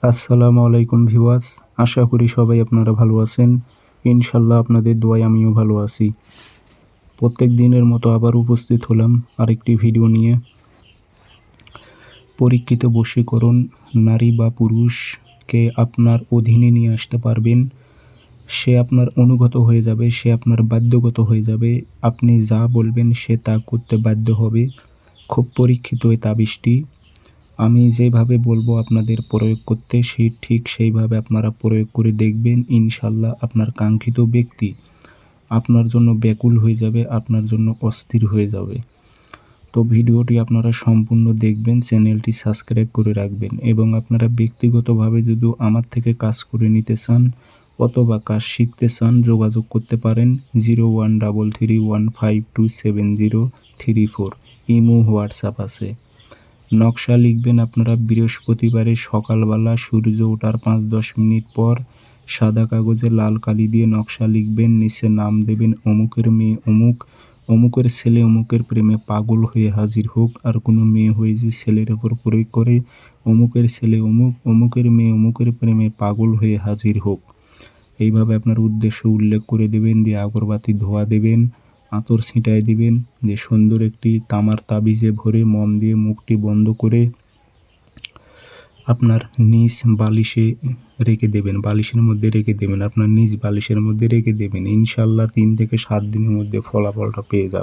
আসসালামু আলাইকুম ভিউয়ার্স, আশা করি সবাই আপনারা ভালো আছেন। ইনশাল্লাহ আপনাদের দোয়ায় আমিও ভালো আছি। প্রত্যেক দিনের মতো আবার উপস্থিত হলাম আরেকটি ভিডিও নিয়ে। পরীক্ষিত বশীকরণ, নারী বা পুরুষকে আপনার অধীনে নিয়ে আসতে পারবেন। সে আপনার অনুগত হয়ে যাবে, সে আপনার বাধ্যগত হয়ে যাবে। আপনি যা বলবেন সে তা করতে বাধ্য হবে। খুব পরীক্ষিত এই তাবিজটি। আমি যেভাবে বলবো আপনাদের প্রয়োগ করতে, ঠিক সেইভাবে আপনারা প্রয়োগ করে দেখবেন। ইনশাল্লাহ আপনার কাঙ্ক্ষিত ব্যক্তি আপনার জন্য ব্যাকুল হয়ে যাবে, আপনার জন্য অস্থির হয়ে যাবে। তো ভিডিওটি আপনারা সম্পূর্ণ দেখবেন, চ্যানেলটি সাবস্ক্রাইব করে রাখবেন এবং আপনারা ব্যক্তিগতভাবে যদি আমার থেকে কাজ করে নিতে চান অথবা কাজ শিখতে চান যোগাযোগ করতে পারেন 0133152703 ইমো হোয়াটসঅ্যাপ আছে। নকশা লিখবেন আপনারা বৃহস্পতিবারে সকালবেলা সূর্য ওঠার 5-10 মিনিট পর সাদা কাগজে লাল কালি দিয়ে নকশা লিখবেন। নিচে নাম দেবেন অমুকের মেয়ে অমুক, অমুকের ছেলে অমুকের প্রেমে পাগল হয়ে হাজির হোক। আর কোনো মেয়ে হয়ে যদি ছেলের ওপর প্রয়োগ করে অমুকের ছেলে অমুক, অমুকের মেয়ে অমুকের প্রেমে পাগল হয়ে হাজির হোক। এইভাবে আপনার উদ্দেশ্য উল্লেখ করে দেবেন, দিয়ে আগরবাতি ধোয়া দেবেন, আতর ছিটায় দিবেন, যে সুন্দর একটি তামার তাবিজে ভরে মম দিয়ে মুখটি বন্ধ করে আপনার নিজ বালিশে রেখে দেবেন, বালিশের মধ্যে রেখে দেবেন, আপনার নিজ বালিশের মধ্যে রেখে দেবেন। ইনশাল্লাহ 3 থেকে 7 দিনের মধ্যে ফলাফলটা পেয়ে যাবেন।